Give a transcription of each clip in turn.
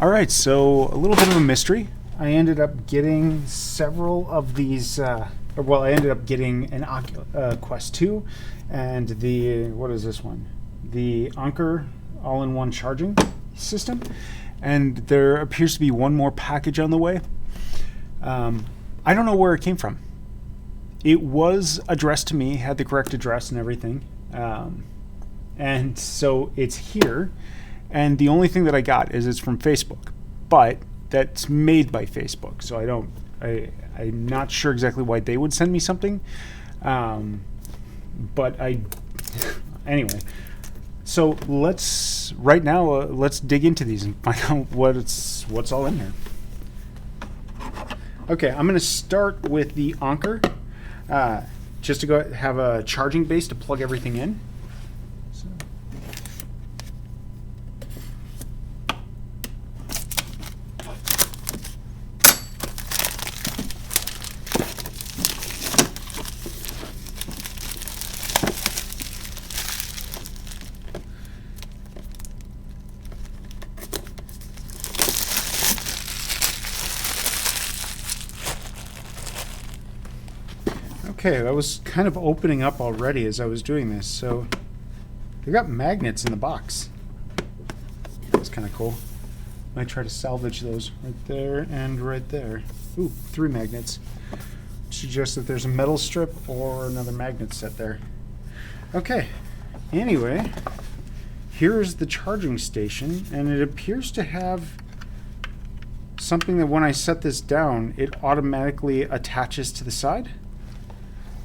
All right, so a little bit of a mystery. I ended up getting several of these, I ended up getting an Quest 2 and what is this one? The Anker all-in-one charging system. And there appears to be one more package on the way. I don't know where it came from. It was addressed to me, had the correct address and everything. And so it's here. And the only thing that I got is it's from Facebook. But that's made by Facebook. So I'm not sure exactly why they would send me something. Anyway. So let's dig into these and find out what's all in here. Okay, I'm going to start with the Anker, just to go have a charging base to plug everything in. Okay, that was kind of opening up already as I was doing this. So they got magnets in the box. That's kind of cool. Might try to salvage those right there and right there. Ooh, 3 magnets. Suggests that there's a metal strip or another magnet set there. Okay, anyway, here's the charging station, and it appears to have something that when I set this down, it automatically attaches to the side.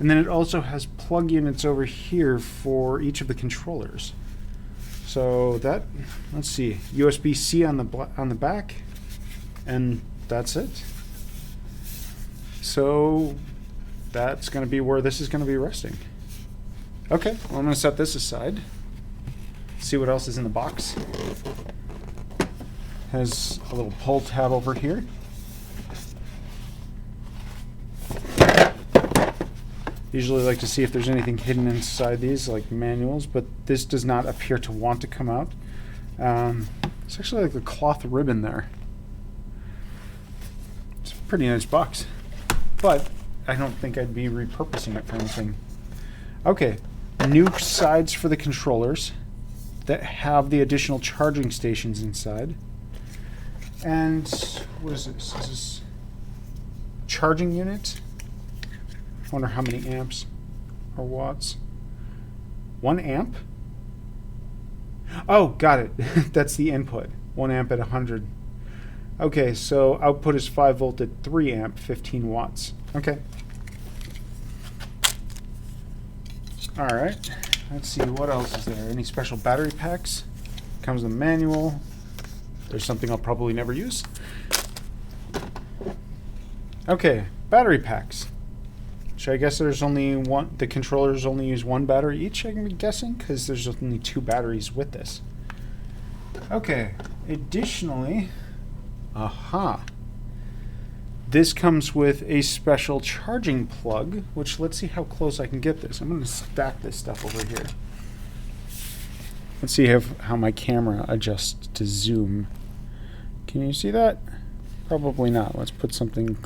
And then it also has plug units over here for each of the controllers. So let's see, USB-C on the back, and that's it. So that's going to be where this is going to be resting. Okay, well, I'm going to set this aside. See what else is in the box. Has a little pull tab over here. Usually like to see if there's anything hidden inside these, like manuals, but this does not appear to want to come out. It's actually like a cloth ribbon there. It's a pretty nice box, but I don't think I'd be repurposing it for anything. Okay, new sides for the controllers that have the additional charging stations inside. And what is this? Is this charging unit? I wonder how many amps or watts. 1 amp? Oh, got it. That's the input. 1 amp at 100. Okay, so output is 5 volt at 3 amp, 15 watts. Okay. All right. Let's see, what else is there? Any special battery packs? Comes with a manual. There's something I'll probably never use. Okay, battery packs. So I guess there's only one, the controllers only use 1 battery each, I'm guessing, because there's only 2 batteries with this. Okay, additionally, this comes with a special charging plug, which let's see how close I can get this. I'm going to stack this stuff over here. Let's see how my camera adjusts to zoom. Can you see that? Probably not. Let's put something.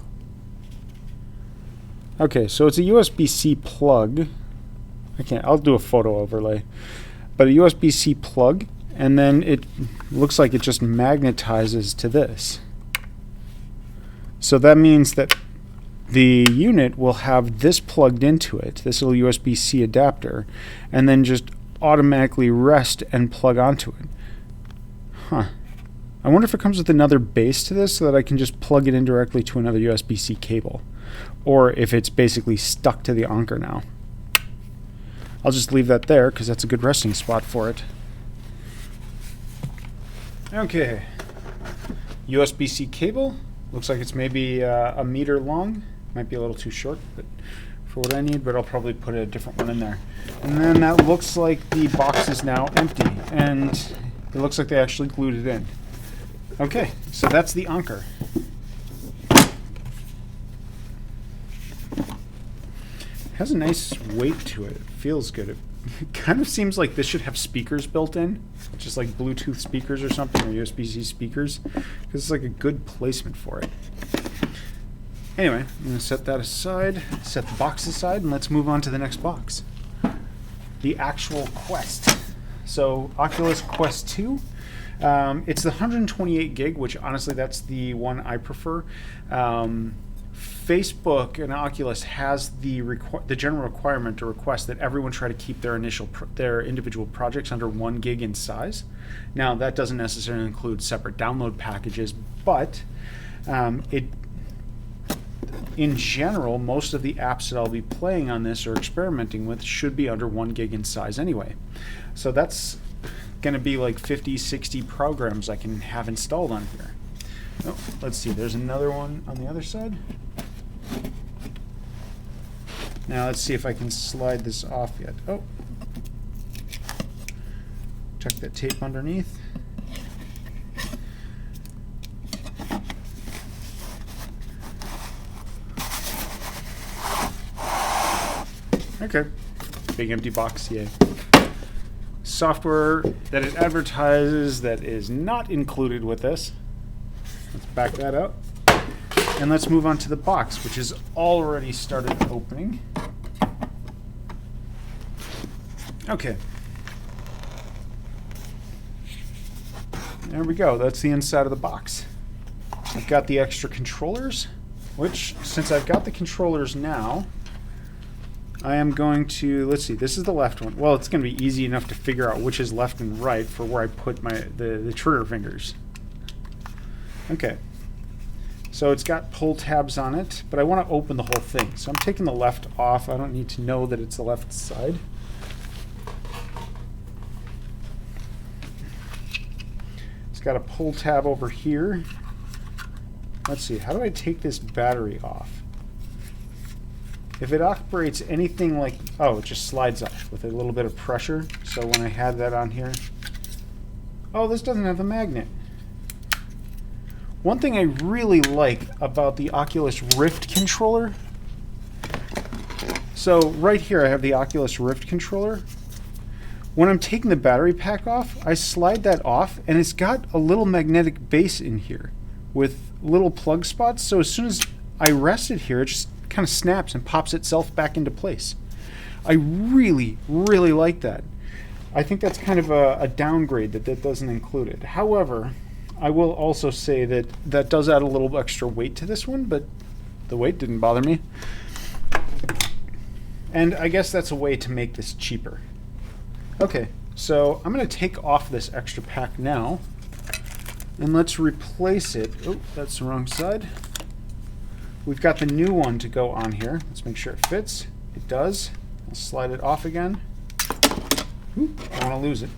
Okay, so it's a USB-C plug. I'll do a photo overlay. But a USB-C plug, and then it looks like it just magnetizes to this. So that means that the unit will have this plugged into it, this little USB-C adapter, and then just automatically rest and plug onto it. Huh. I wonder if it comes with another base to this so that I can just plug it in directly to another USB-C cable. Or if it's basically stuck to the Anker now. I'll just leave that there because that's a good resting spot for it. Okay. USB-C cable. Looks like it's maybe a meter long. Might be a little too short but for what I need, but I'll probably put a different one in there. And then that looks like the box is now empty. And it looks like they actually glued it in. Okay, so that's the Anker. Has a nice weight to it. It feels good. It It kind of seems like this should have speakers built in, just like Bluetooth speakers or something, or USB-C speakers, because it's like a good placement for it. Anyway, I'm going to set that aside, set the box aside, and let's move on to the next box. The actual Quest. So, Oculus Quest 2. It's the 128 gig, which honestly that's the one I prefer. Facebook and Oculus has the general requirement or request that everyone try to keep their individual projects under 1 gig in size. Now that doesn't necessarily include separate download packages, but in general, most of the apps that I'll be playing on this or experimenting with should be under 1 gig in size anyway. So that's going to be like 50, 60 programs I can have installed on here. Oh, let's see, there's another one on the other side. Now let's see if I can slide this off yet. Oh, tuck that tape underneath. Okay, big empty box, yay. Software that it advertises that is not included with this. Let's back that up. And let's move on to the box, which has already started opening. Okay. There we go. That's the inside of the box. I've got the extra controllers, which, since I've got the controllers now, I am going to, let's see, this is the left one. Well, it's going to be easy enough to figure out which is left and right for where I put the trigger fingers. Okay. So it's got pull tabs on it, but I want to open the whole thing. So I'm taking the left off. I don't need to know that it's the left side. It's got a pull tab over here. Let's see, how do I take this battery off? If it operates anything like, oh, it just slides off with a little bit of pressure. So when I had that on here, oh, this doesn't have a magnet. One thing I really like about the Oculus Rift controller, so right here I have the Oculus Rift controller. When I'm taking the battery pack off, I slide that off and it's got a little magnetic base in here with little plug spots, so as soon as I rest it here, it just kind of snaps and pops itself back into place. I really, really like that. I think that's kind of a downgrade that doesn't include it. However, I will also say that that does add a little extra weight to this one, but the weight didn't bother me. And I guess that's a way to make this cheaper. Okay, so I'm going to take off this extra pack now, and let's replace it. Oh, that's the wrong side. We've got the new one to go on here. Let's make sure it fits. It does. I'll slide it off again. Oop, I don't want to lose it.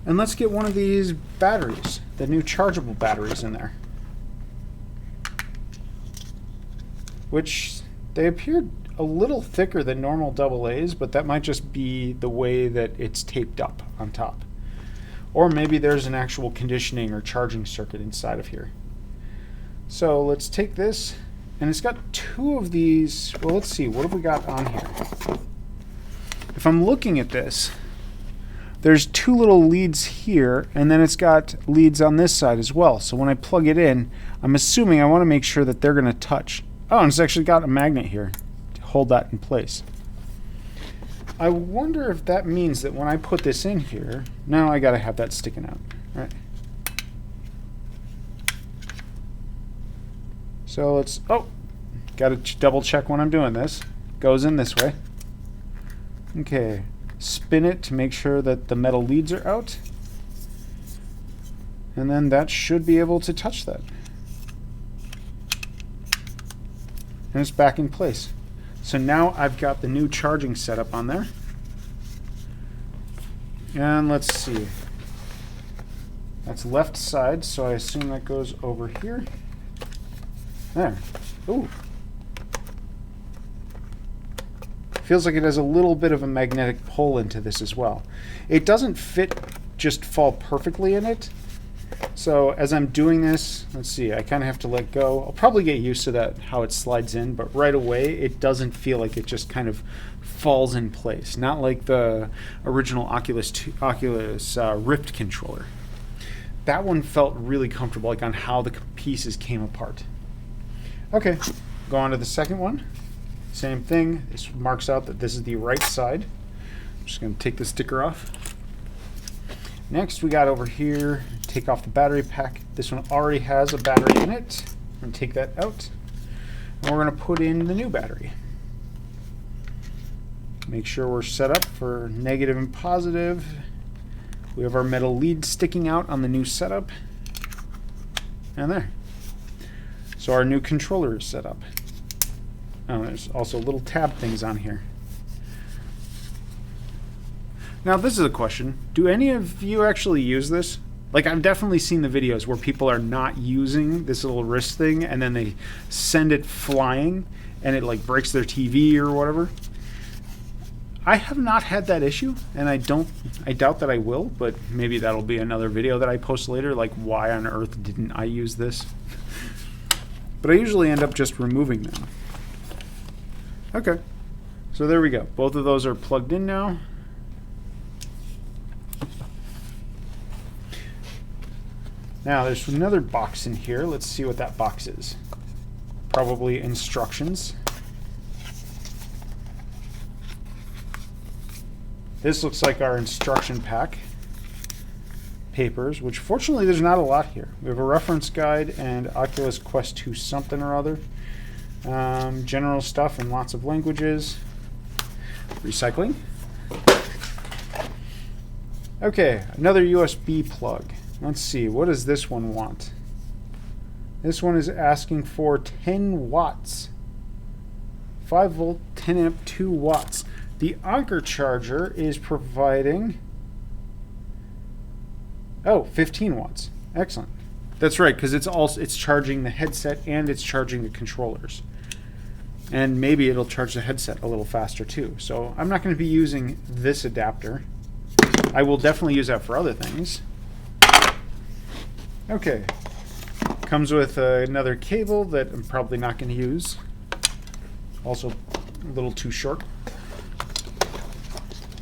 And let's get one of these batteries, the new chargeable batteries in there. Which, they appeared a little thicker than normal AA's, but that might just be the way that it's taped up on top. Or maybe there's an actual conditioning or charging circuit inside of here. So let's take this, and it's got two of these. Well, let's see, what have we got on here? If I'm looking at this, there's two little leads here, and then it's got leads on this side as well. So when I plug it in, I'm assuming I want to make sure that they're going to touch. Oh, and it's actually got a magnet here to hold that in place. I wonder if that means that when I put this in here, now I got to have that sticking out, right? So let's, oh, got to double check when I'm doing this. Goes in this way. Okay, spin it to make sure that the metal leads are out. And then that should be able to touch that. And it's back in place. So now I've got the new charging setup on there. And let's see. That's left side, so I assume that goes over here. There. Ooh. Feels like it has a little bit of a magnetic pull into this as well. It doesn't fit, just fall perfectly in it. So as I'm doing this, let's see, I kind of have to let go. I'll probably get used to that, how it slides in, but right away it doesn't feel like it just kind of falls in place, not like the original Oculus Rift controller. That one felt really comfortable, like on how the pieces came apart. Okay, go on to the second one. Same thing. This marks out that this is the right side. I'm just going to take the sticker off. Next, we got over here, take off the battery pack. This one already has a battery in it. I'm going to take that out. And we're going to put in the new battery. Make sure we're set up for negative and positive. We have our metal lead sticking out on the new setup. And there. So our new controller is set up. Oh, there's also little tab things on here. Now this is a question. Do any of you actually use this? Like, I've definitely seen the videos where people are not using this little wrist thing and then they send it flying and it like breaks their TV or whatever. I have not had that issue, and I doubt that I will, but maybe that'll be another video that I post later, like why on earth didn't I use this? But I usually end up just removing them. Okay, so there we go. Both of those are plugged in now. Now there's another box in here. Let's see what that box is. Probably instructions. This looks like our instruction pack papers, which fortunately there's not a lot here. We have a reference guide and Oculus Quest 2 something or other. General stuff in lots of languages. Recycling. Okay, another USB plug. Let's see, what does this one want? This one is asking for 10 watts. 5 volt, 10 amp, 2 watts. The Anker charger is providing 15 watts. Excellent. That's right, because it's charging the headset and it's charging the controllers. And maybe it'll charge the headset a little faster too. So I'm not going to be using this adapter. I will definitely use that for other things. Okay. Comes with another cable that I'm probably not going to use. Also a little too short.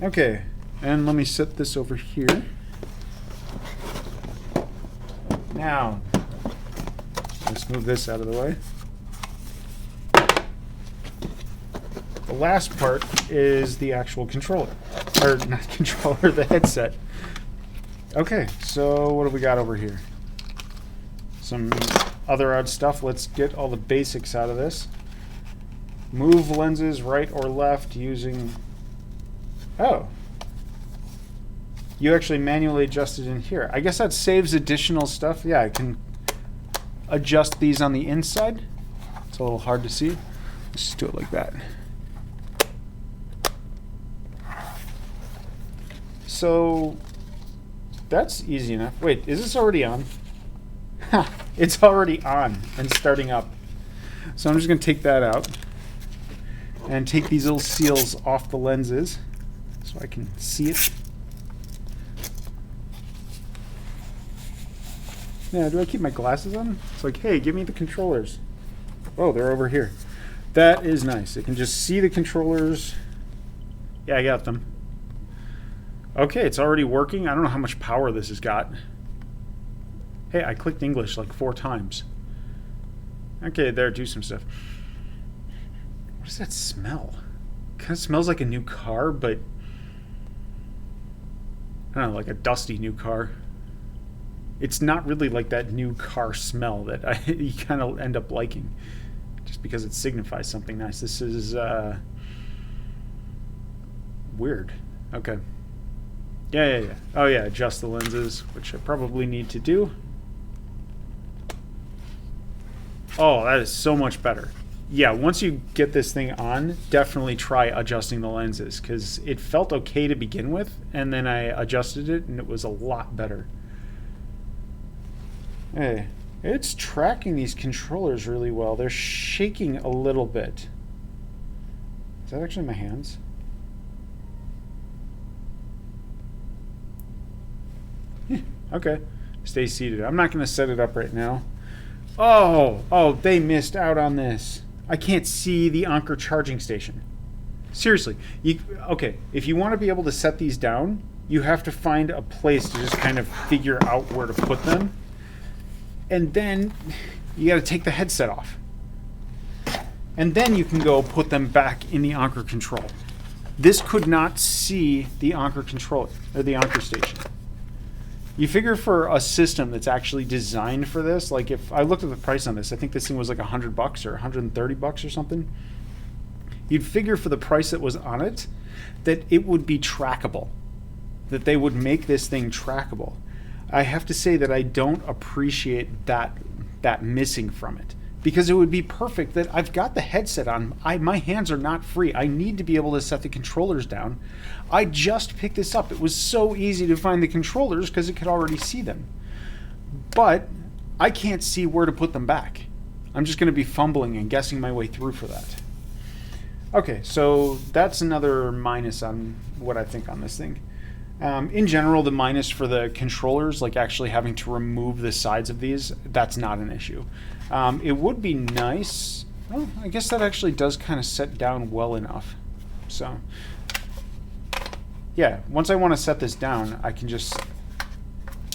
Okay, and let me set this over here. Now, let's move this out of the way. The last part is the actual controller. Or not controller, the headset. Okay, so what do we got over here? Some other odd stuff. Let's get all the basics out of this. Move lenses right or left using... Oh. You actually manually adjusted in here. I guess that saves additional stuff. Yeah, I can adjust these on the inside. It's a little hard to see. Let's just do it like that. So that's easy enough. Wait, is this already on? Ha! It's already on and starting up. So I'm just going to take that out and take these little seals off the lenses so I can see it. Yeah, do I keep my glasses on? It's like, hey, give me the controllers. Oh, they're over here. That is nice. I can just see the controllers. Yeah, I got them. Okay, it's already working. I don't know how much power this has got. Hey, I clicked English like 4 times. Okay, there, do some stuff. What does that smell? Kind of smells like a new car, but I don't know, like a dusty new car. It's not really like that new car smell that you kind of end up liking, just because it signifies something nice. This is weird. Okay. Yeah. Oh yeah, adjust the lenses, which I probably need to do. Oh, that is so much better. Yeah, once you get this thing on, definitely try adjusting the lenses, because it felt okay to begin with, and then I adjusted it, and it was a lot better. Hey, it's tracking these controllers really well. They're shaking a little bit. Is that actually my hands? Okay, stay seated. I'm not going to set it up right now. Oh, they missed out on this. I can't see the Anker charging station. Seriously, okay, if you want to be able to set these down, you have to find a place to just kind of figure out where to put them. And then you got to take the headset off. And then you can go put them back in the Anker control. This could not see the Anker controller, or the Anker station. You figure for a system that's actually designed for this, like if I looked at the price on this, I think this thing was like $100 or $130 or something. You'd figure for the price that was on it, that it would be trackable, that they would make this thing trackable. I have to say that I don't appreciate that missing from it, because it would be perfect that I've got the headset on. My hands are not free. I need to be able to set the controllers down. I just picked this up. It was so easy to find the controllers because it could already see them. But I can't see where to put them back. I'm just going to be fumbling and guessing my way through for that. Okay, so that's another minus on what I think on this thing. In general, the minus for the controllers, like actually having to remove the sides of these, that's not an issue. It would be nice. Well, I guess that actually does kind of set down well enough. So, yeah, once I want to set this down, I can just...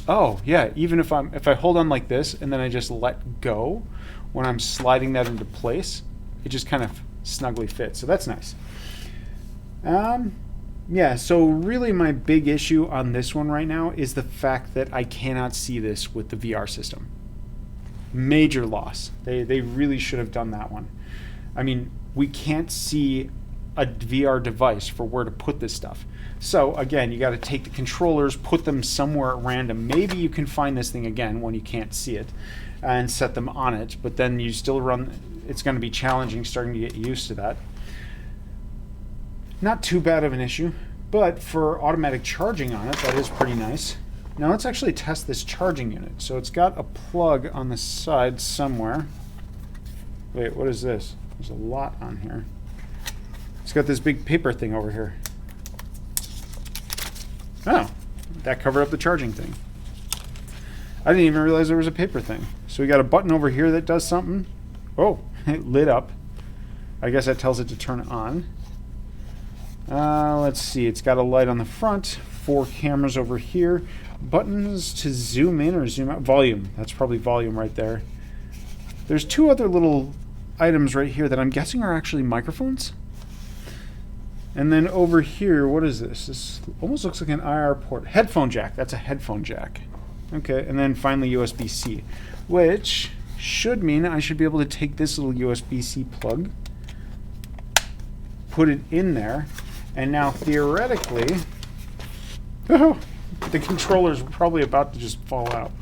Oh, yeah, even if I hold on like this and then I just let go, when I'm sliding that into place, it just kind of snugly fits. So that's nice. Yeah, so really my big issue on this one right now is the fact that I cannot see this with the VR system. Major loss. They really should have done that one. I mean, we can't see a VR device for where to put this stuff. So again, you got to take the controllers, put them somewhere at random. Maybe you can find this thing again when you can't see it and set them on it, but then you still run, it's going to be challenging starting to get used to that. Not too bad of an issue, but for automatic charging on it, that is pretty nice. Now let's actually test this charging unit. So it's got a plug on the side somewhere. Wait, what is this? There's a lot on here. It's got this big paper thing over here. Oh, that covered up the charging thing. I didn't even realize there was a paper thing. So we got a button over here that does something. Oh, it lit up. I guess that tells it to turn on. Let's see, it's got a light on the front, 4 cameras over here, buttons to zoom in or zoom out, volume, that's probably volume right there. There's 2 other little items right here that I'm guessing are actually microphones. And then over here, what is this? This almost looks like an IR port. Headphone jack, that's a headphone jack. Okay, and then finally USB-C, which should mean I should be able to take this little USB-C plug, put it in there, and now theoretically, oh, the controller's probably about to just fall out.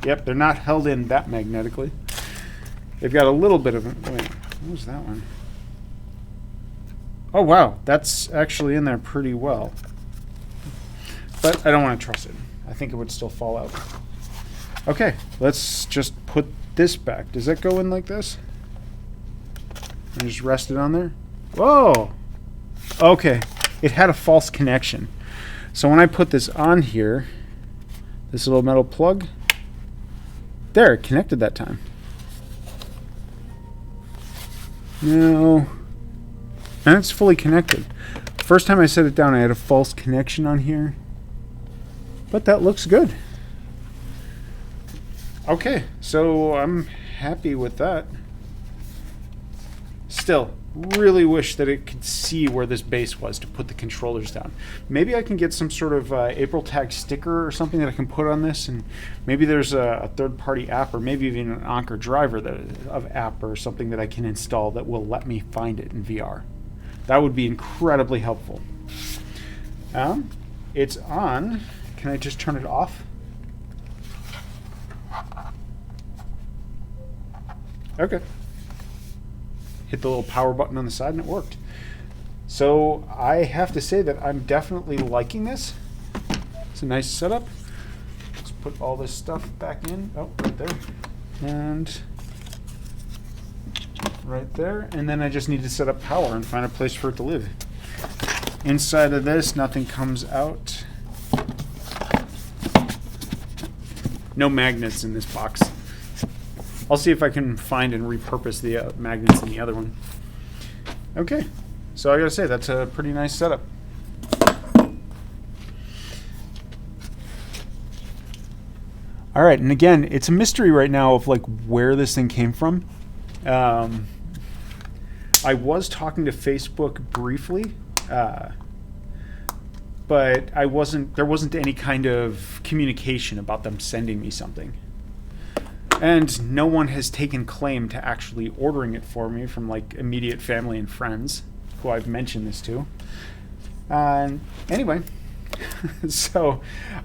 Yep, they're not held in that magnetically. They've got a little bit of... Wait, what was that one? Oh, wow, that's actually in there pretty well. But I don't want to trust it. I think it would still fall out. Okay, let's just put this back. Does that go in like this? And just rest it on there? Whoa! Okay, it had a false connection. So when I put this on here, this little metal plug, there, it connected that time. No. And it's fully connected. First time I set it down, I had a false connection on here. But that looks good. Okay, so I'm happy with that. Still, really wish that it could see where this base was to put the controllers down. Maybe I can get some sort of April tag sticker or something that I can put on this, and maybe there's a third-party app, or maybe even an Anker driver of app or something that I can install that will let me find it in VR. That would be incredibly helpful. It's on. Can I just turn it off? Okay. Hit the little power button on the side and it worked. So I have to say that I'm definitely liking this. It's a nice setup. Let's put all this stuff back in. Oh, right there. And right there. And then I just need to set up power and find a place for it to live. Inside of this, nothing comes out. No magnets in this box. I'll see if I can find and repurpose the magnets in the other one. Okay, So I gotta say, that's a pretty nice setup. All right, and again, it's a mystery right now of like where this thing came from. I was talking to Facebook briefly, but there wasn't any kind of communication about them sending me something. And no one has taken claim to actually ordering it for me from like immediate family and friends who I've mentioned this to. Anyway, so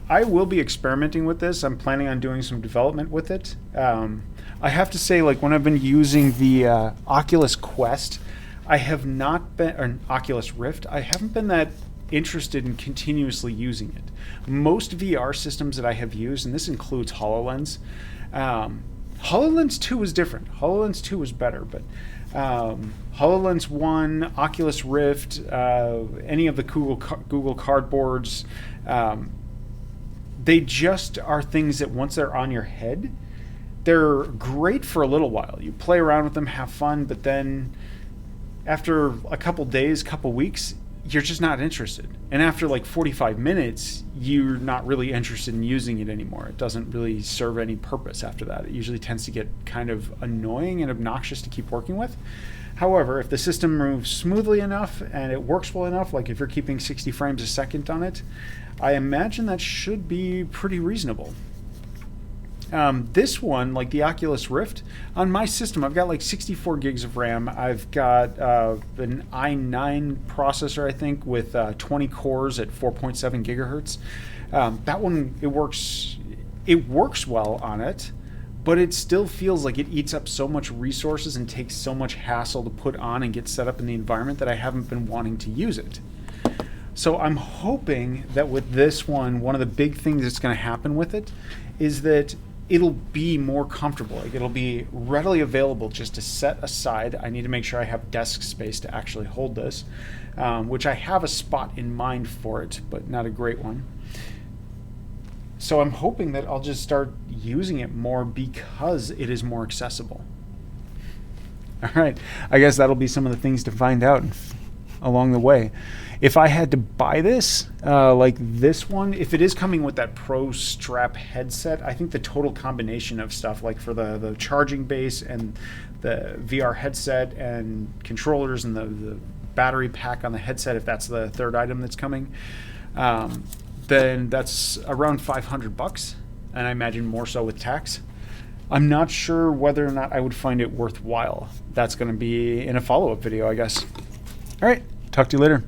I will be experimenting with this. I'm planning on doing some development with it. I have to say, like when I've been using the Oculus Quest, I have not been, or Oculus Rift, I haven't been that interested in continuously using it. Most VR systems that I have used, and this includes HoloLens, HoloLens 2 was different. HoloLens 2 was better, but HoloLens 1, Oculus Rift, any of the Google Cardboards, they just are things that once they're on your head, they're great for a little while. You play around with them, have fun, but then after a couple days, couple weeks, you're just not interested. And after like 45 minutes, you're not really interested in using it anymore. It doesn't really serve any purpose after that. It usually tends to get kind of annoying and obnoxious to keep working with. However, if the system moves smoothly enough and it works well enough, like if you're keeping 60 frames a second on it, I imagine that should be pretty reasonable. This one, like the Oculus Rift, on my system, I've got like 64 gigs of RAM. I've got an i9 processor, I think, with 20 cores at 4.7 gigahertz. That one, it works well on it, but it still feels like it eats up so much resources and takes so much hassle to put on and get set up in the environment that I haven't been wanting to use it. So I'm hoping that with this one of the big things that's going to happen with it is that it'll be more comfortable. Like it'll be readily available just to set aside. I need to make sure I have desk space to actually hold this, which I have a spot in mind for it, but not a great one. So I'm hoping that I'll just start using it more because it is more accessible. All right, I guess that'll be some of the things to find out along the way. If I had to buy this, like this one, if it is coming with that Pro Strap headset, I think the total combination of stuff, like for the charging base and the VR headset and controllers and the battery pack on the headset, if that's the third item that's coming, then that's around $500, and I imagine more so with tax. I'm not sure whether or not I would find it worthwhile. That's going to be in a follow-up video, I guess. All right, talk to you later.